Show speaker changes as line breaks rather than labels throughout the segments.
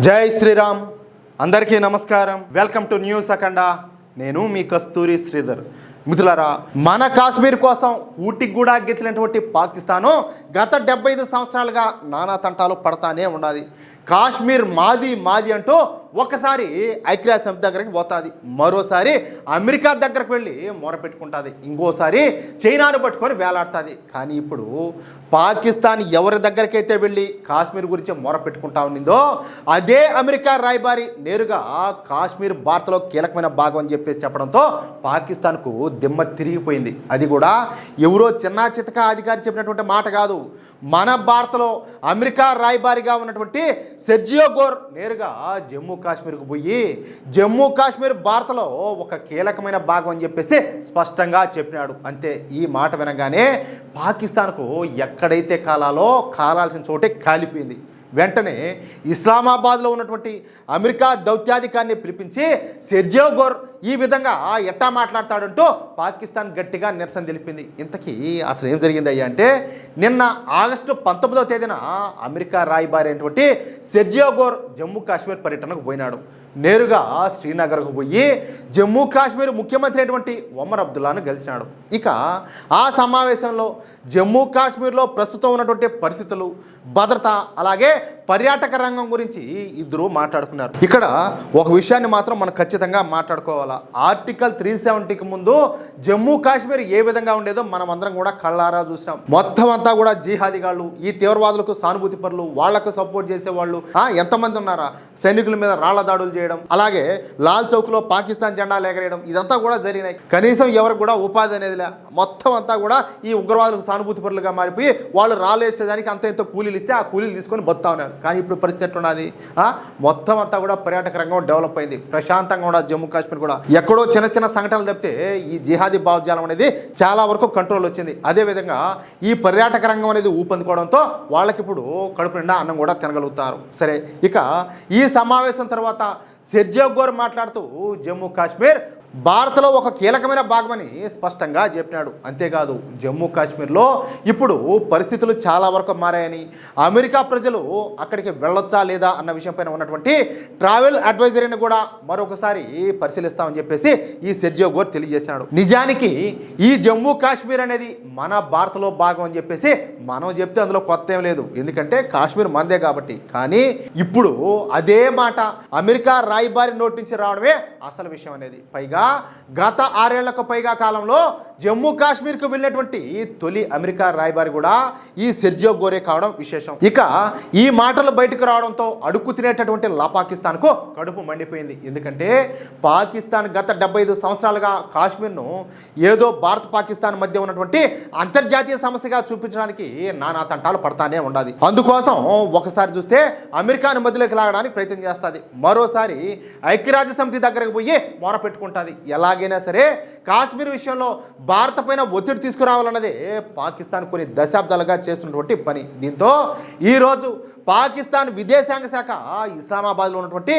జై శ్రీరామ్. అందరికీ నమస్కారం. వెల్కమ్ టు న్యూస్ అఖండ. నేను మీ కస్తూరి శ్రీధర్. మిత్రులారా, మన కాశ్మీర్ కోసం ఊటికి కూడా గెలిచినటువంటి పాకిస్తాను గత 75 సంవత్సరాలుగా నానా తంటాలు పడతానే ఉండాలి. కాశ్మీర్ మాది మాది అంటూ ఒకసారి ఐక్యరాజ్య సమితి దగ్గరికి పోతుంది, మరోసారి అమెరికా దగ్గరకు వెళ్ళి మొరపెట్టుకుంటుంది, ఇంకోసారి చైనాను పట్టుకొని వేలాడుతుంది. కానీ ఇప్పుడు పాకిస్తాన్ ఎవరి దగ్గరికైతే వెళ్ళి కాశ్మీర్ గురించి మొరపెట్టుకుంటా ఉన్నిందో అదే అమెరికా రాయబారి నేరుగా కాశ్మీర్ భారత్లో కీలకమైన భాగం అని చెప్పేసి చెప్పడంతో పాకిస్తాన్కు దిమ్మ తిరిగిపోయింది. అది కూడా ఎవరో చిన్నా చితక అధికారి చెప్పినటువంటి మాట కాదు. మన భారత్లో అమెరికా రాయబారిగా ఉన్నటువంటి సెర్జియో గోర్ నేరుగా జమ్మూ కాశ్మీర్కు పోయి జమ్మూ కాశ్మీర్ భారత్లో ఒక కీలకమైన భాగం అని చెప్పేసి స్పష్టంగా చెప్పినాడు. అంతే, ఈ మాట వినగానే పాకిస్తాన్కు ఎక్కడైతే కాలాల్సిన చోటే కాలిపోయింది. వెంటనే ఇస్లామాబాద్లో ఉన్నటువంటి అమెరికా దౌత్యాధికారిని పిలిపించి సెర్జియో గోర్ ఈ విధంగా ఎట్టా మాట్లాడతాడంటూ పాకిస్తాన్ గట్టిగా నిరసన తెలిపింది. ఇంతకీ అసలు ఏం జరిగింది అయ్యా అంటే, నిన్న ఆగస్టు 19వ తేదీన అమెరికా రాయబారి అయినటువంటి సెర్జియో గోర్ జమ్మూ కాశ్మీర్ పర్యటనకు పోయినాడు. నేరుగా శ్రీనగర్కు పోయి జమ్మూ కాశ్మీర్ ముఖ్యమంత్రి అయినటువంటి ఒమర్ అబ్దుల్లాను కలిసినాడు. ఇక ఆ సమావేశంలో జమ్మూ కాశ్మీర్లో ప్రస్తుతం ఉన్నటువంటి పరిస్థితులు, భద్రత, అలాగే పర్యాటక రంగం గురించి ఇద్దరు మాట్లాడుకున్నారు. ఇక్కడ ఒక విషయాన్ని మాత్రం మనం ఖచ్చితంగా మాట్లాడుకోవాలా. ఆర్టికల్ 370కి ముందు జమ్మూ కాశ్మీర్ ఏ విధంగా ఉండేదో మనం అందరం కూడా కళ్ళారా చూసినాం. మొత్తం అంతా కూడా జిహాదీగాళ్ళు, ఈ తీవ్రవాదులకు సానుభూతి పరులు, వాళ్లకు సపోర్ట్ చేసేవాళ్ళు ఎంతమంది ఉన్నారా, సైనికుల మీద రాళ్ల దాడులు చేయడం, అలాగే లాల్ చౌక్లో పాకిస్తాన్ జెండాలు ఎగరేయడం, ఇదంతా కూడా జరిగినాయి. కనీసం ఎవరికి కూడా ఉపాధి అనేది లే. మొత్తం అంతా కూడా ఈ ఉగ్రవాదులకు సానుభూతి పరులుగా మారిపోయి వాళ్ళు రాలేసేదానికి అంత ఎంతో కూలీలు ఇస్తే ఆ కూలీలు తీసుకొని బతుతా ఉన్నారు. కానీ ఇప్పుడు పరిస్థితి ఎట్లున్నది? మొత్తం అంతా కూడా పర్యాటక రంగం డెవలప్ అయింది, ప్రశాంతంగా కూడా జమ్మూ కాశ్మీర్ కూడా ఎక్కడో చిన్న చిన్న సంఘటనలు తప్పితే ఈ జిహాదీ భావజాలం అనేది చాలా వరకు కంట్రోల్ వచ్చింది. అదేవిధంగా ఈ పర్యాటక రంగం అనేది ఊపందుకోవడంతో వాళ్ళకి ఇప్పుడు కడుపు నిండా అన్నం కూడా తినగలుగుతారు. సరే, ఇక ఈ సమావేశం తర్వాత సెర్జియో గోర్ మాట్లాడుతూ జమ్మూ కాశ్మీర్ భారత్లో ఒక కీలకమైన భాగమని స్పష్టంగా చెప్పినాడు. అంతేకాదు, జమ్మూ కాశ్మీర్లో ఇప్పుడు పరిస్థితులు చాలా వరకు మారాయని, అమెరికా ప్రజలు అక్కడికి వెళ్ళొచ్చా లేదా అన్న విషయంపైన ఉన్నటువంటి ట్రావెల్ అడ్వైజరీని కూడా మరొకసారి పరిశీలిస్తామని చెప్పేసి ఈ సెర్జియో గోర్ తెలియజేశాడు. నిజానికి ఈ జమ్మూ కాశ్మీర్ అనేది మన భారత్లో భాగం అని చెప్పేసి మనం చెప్తే అందులో కొత్త ఏం లేదు, ఎందుకంటే కాశ్మీర్ మనదే కాబట్టి. కానీ ఇప్పుడు అదే మాట అమెరికా రాయబారి నోటి నుంచి రావడమే అసలు విషయం అనేది. పైగా గత 6 ఏళ్లకు పైగా కాలంలో జమ్మూ కాశ్మీర్కు వెళ్ళినటువంటి తొలి అమెరికా రాయబారి కూడా ఈ సెర్జియో గోరే కావడం విశేషం. ఇక ఈ మాటలు బయటకు రావడంతో అడుక్కు తినేటటువంటి పాకిస్తాన్కు కడుపు మండిపోయింది. ఎందుకంటే పాకిస్తాన్ గత 75 సంవత్సరాలుగా కాశ్మీర్ను ఏదో భారత్ పాకిస్తాన్ మధ్య ఉన్నటువంటి అంతర్జాతీయ సమస్యగా చూపించడానికి నానా తంటాలు పడతానే ఉండాలి. అందుకోసం ఒకసారి చూస్తే అమెరికాను మధ్యలోకి లాగడానికి ప్రయత్నం చేస్తుంది, మరోసారి ఐక్యరాజ్య సమితి దగ్గరకు పోయి మొర పెట్టుకుంటుంది. ఎలాగైనా సరే కాశ్మీర్ విషయంలో భారత్ పైన ఒత్తిడి తీసుకురావాలన్నదే పాకిస్తాన్ కొన్ని దశాబ్దాలుగా చేస్తున్నటువంటి పని. దీంతో ఈరోజు పాకిస్తాన్ విదేశాంగ శాఖ ఇస్లామాబాద్లో ఉన్నటువంటి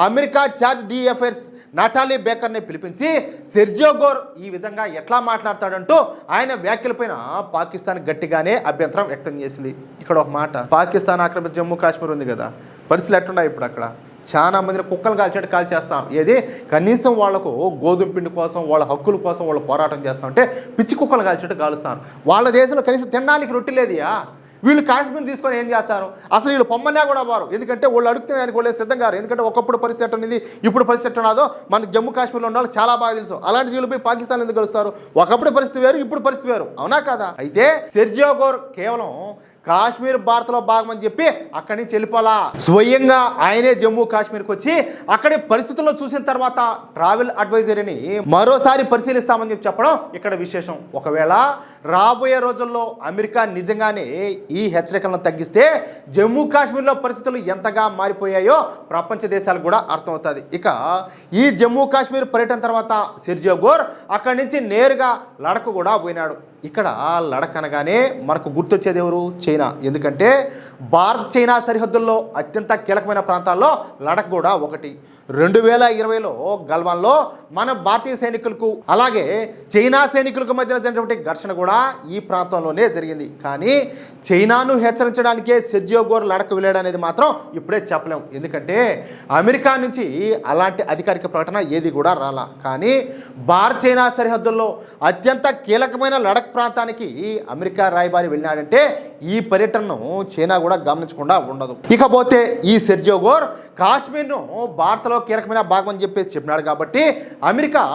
America charge d' affaires Natalie బేకర్ని పిలిపించి సెర్జియో గోర్ ఈ విధంగా ఎట్లా మాట్లాడతాడంటూ ఆయన వ్యాఖ్యలపైన పాకిస్తాన్ గట్టిగానే అభ్యంతరం వ్యక్తం చేసింది. ఇక్కడ ఒక మాట, పాకిస్తాన్ ఆక్రమిత జమ్మూ కాశ్మీర్ ఉంది కదా, పరిస్థితులు ఎట్లున్నాయి ఇప్పుడు? అక్కడ చాలా మందిని కుక్కలు కాల్చేట్టు కాల్చేస్తాం. ఏది కనీసం వాళ్లకు గోధుమ పిండి కోసం, వాళ్ళ హక్కుల కోసం వాళ్ళు పోరాటం చేస్తూ ఉంటే పిచ్చి కుక్కలు కాల్చేట్టు కాలుస్తాను. వాళ్ళ దేశంలో కనీసం తినడానికి రొట్టె లేదుయా. వీళ్ళు కాశ్మీర్ తీసుకొని ఏం చేస్తారు? అసలు వీళ్ళు పొమ్మన్నా కూడా వారు, ఎందుకంటే వాళ్ళు అడిగితే ఆయనకు వాళ్ళు సిద్ధంగా. ఎందుకంటే ఒకప్పుడు పరిస్థితి ఎట్టున్నది, ఇప్పుడు పరిస్థితి ఎట్టున్నదో మనకు జమ్మూ కాశ్మీర్లో ఉన్న వాళ్ళు చాలా బాగా తెలుసు. అలాంటి వీళ్ళు పోయి పాకిస్తాన్ ఎందుకు కలుస్తారు? ఒకప్పుడు పరిస్థితి వేరు, ఇప్పుడు పరిస్థితి వేరు, అవునా కదా? అయితే సెర్జియో గోర్ కేవలం కాశ్మీర్ భారత్లో భాగమని చెప్పి అక్కడి నుంచి వెళ్ళిపోలా. స్వయంగా ఆయనే జమ్మూ కాశ్మీర్కి వచ్చి అక్కడి పరిస్థితుల్లో చూసిన తర్వాత ట్రావెల్ అడ్వైజరీని మరోసారి పరిశీలిస్తామని చెప్పి చెప్పడం ఇక్కడ విశేషం. ఒకవేళ రాబోయే రోజుల్లో అమెరికా నిజంగానే ఈ హెచ్చరికలను తగ్గిస్తే జమ్మూ కాశ్మీర్లో పరిస్థితులు ఎంతగా మారిపోయాయో ప్రపంచ దేశాలకు కూడా అర్థమవుతుంది. ఇక ఈ జమ్మూ కాశ్మీర్ పర్యటన తర్వాత సెర్జియో గోర్ అక్కడి నుంచి నేరుగా లడక్ కూడా పోయినాడు. ఇక్కడ లడక్ అనగానే మనకు గుర్తొచ్చేది ఎవరు? చైనా. ఎందుకంటే భారత్ చైనా సరిహద్దుల్లో అత్యంత కీలకమైన ప్రాంతాల్లో లడక్ కూడా ఒకటి. 2020లో గల్వాన్లో మన భారతీయ సైనికులకు అలాగే చైనా సైనికులకు మధ్య జరిగినటువంటి ఘర్షణ కూడా ఈ ప్రాంతంలోనే జరిగింది. కానీ చైనా చైనాను హెచ్చరించడానికే సెర్జియో గోర్ లడక్ వెళ్ళాడు అనేది మాత్రం ఇప్పుడే చెప్పలేం. ఎందుకంటే అమెరికా నుంచి అలాంటి అధికారిక ప్రకటన ఏది కూడా రాలా. కానీ భారత్ చైనా సరిహద్దుల్లో అత్యంత కీలకమైన లడక్ ప్రాంతానికి అమెరికా రాయబారి వెళ్ళినాడంటే ఈ పర్యటనను చైనా కూడా గమనించకుండా ఉండదు. ఇకపోతే ఈ సెర్జియో గోర్ కాశ్మీర్ను భారత్లో కీలకమైన భాగం అని చెప్పేసి చెప్పినాడు కాబట్టి అమెరికా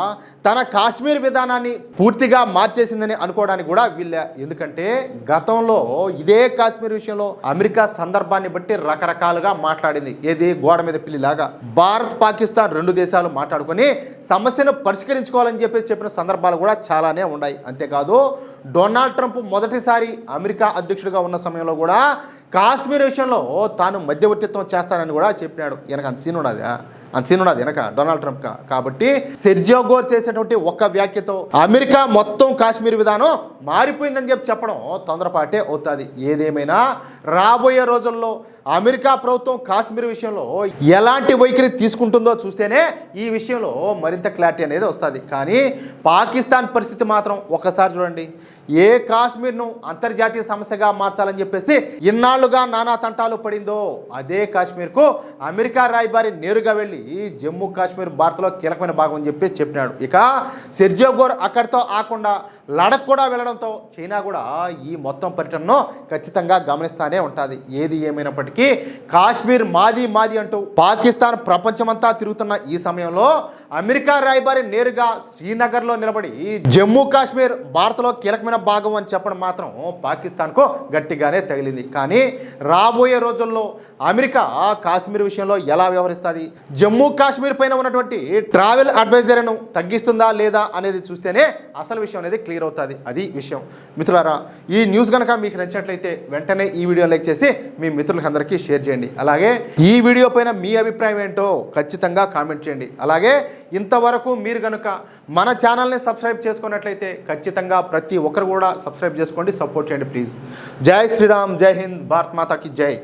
తన కాశ్మీర్ విధానాన్ని పూర్తిగా మార్చేసిందని అనుకోవడానికి కూడా వీళ్ళే. ఎందుకంటే గతంలో ఇదే కాశ్మీర్ విషయంలో అమెరికా సందర్భాన్ని బట్టి రకరకాలుగా మాట్లాడింది. ఏది గోడ మీద పిల్లిలాగా భారత్ పాకిస్తాన్ రెండు దేశాలు మాట్లాడుకొని సమస్యను పరిష్కరించుకోవాలని చెప్పేసి చెప్పిన సందర్భాలు కూడా చాలానే ఉన్నాయి. అంతేకాదు డొనాల్డ్ ట్రంప్ మొదటిసారి అమెరికా అధ్యక్షుడిగా ఉన్న సమయంలో కూడా కాశ్మీర్ విషయంలో తాను మధ్యవర్తిత్వం చేస్తానని కూడా చెప్పినాడు. వెనక అంత సీన్ ఉన్నది వెనక డొనాల్డ్ ట్రంప్ కాబట్టి సెర్జియో గోర్ చేసేటువంటి ఒక్క వ్యాఖ్యతో అమెరికా మొత్తం కాశ్మీర్ విధానం మారిపోయిందని చెప్పడం తొందరపాటే అవుతుంది. ఏదేమైనా రాబోయే రోజుల్లో అమెరికా ప్రభుత్వం కాశ్మీర్ విషయంలో ఎలాంటి వైఖరి తీసుకుంటుందో చూస్తేనే ఈ విషయంలో మరింత క్లారిటీ అనేది వస్తుంది. కానీ పాకిస్తాన్ పరిస్థితి మాత్రం ఒకసారి చూడండి. ఏ కాశ్మీర్ను అంతర్జాతీయ సమస్యగా మార్చాలని చెప్పేసి ఇన్నాళ్లుగా నానా తంటాలు పడిందో అదే కాశ్మీర్కు అమెరికా రాయబారి నేరుగా వెళ్ళి జమ్మూ కాశ్మీర్ భారత్లో కీలకమైన భాగం అని చెప్పేసి చెప్పినాడు. ఇక సెర్జియో గోర్ అక్కడితో ఆకుండా లడక్ కూడా వెళ్ళడంతో చైనా కూడా ఈ మొత్తం పర్యటనను ఖచ్చితంగా గమనిస్తానే ఉంటుంది. ఏది ఏమైనప్పటికీ కాశ్మీర్ మాది అంటూ పాకిస్తాన్ ప్రపంచమంతా తిరుగుతున్న ఈ సమయంలో అమెరికా రాయబారి నేరుగా శ్రీనగర్లో నిలబడి జమ్మూ కాశ్మీర్ భారత్లో కీలకమైన భాగం అని చెప్పడం మాత్రం పాకిస్తాన్కు గట్టిగానే తగిలింది. కానీ రాబోయే రోజుల్లో అమెరికా కాశ్మీర్ విషయంలో ఎలా వ్యవహరిస్తుంది, జమ్మూ కాశ్మీర్ పైన ఉన్నటువంటి ట్రావెల్ అడ్వైజర్ను తగ్గిస్తుందా లేదా అనేది చూస్తేనే అసలు విషయం అనేది క్లియర్ అవుతుంది. అది విషయం. మిత్రులారా, ఈ న్యూస్ కనుక మీకు నచ్చినట్లయితే వెంటనే ఈ వీడియో లైక్ చేసి మీ మిత్రులకు అందరికీ షేర్ చేయండి. అలాగే ఈ వీడియో పైన మీ అభిప్రాయం ఏంటో ఖచ్చితంగా కామెంట్ చేయండి. అలాగే ఇంతవరకు మీరు కనుక మన ఛానల్ని సబ్స్క్రైబ్ చేసుకున్నట్లయితే ఖచ్చితంగా ప్రతి ఒక్కరు కూడా సబ్స్క్రైబ్ చేసుకోండి, సపోర్ట్ చేయండి ప్లీజ్. జై శ్రీరామ్, జై హింద్, భారత్ మాతాకి జై.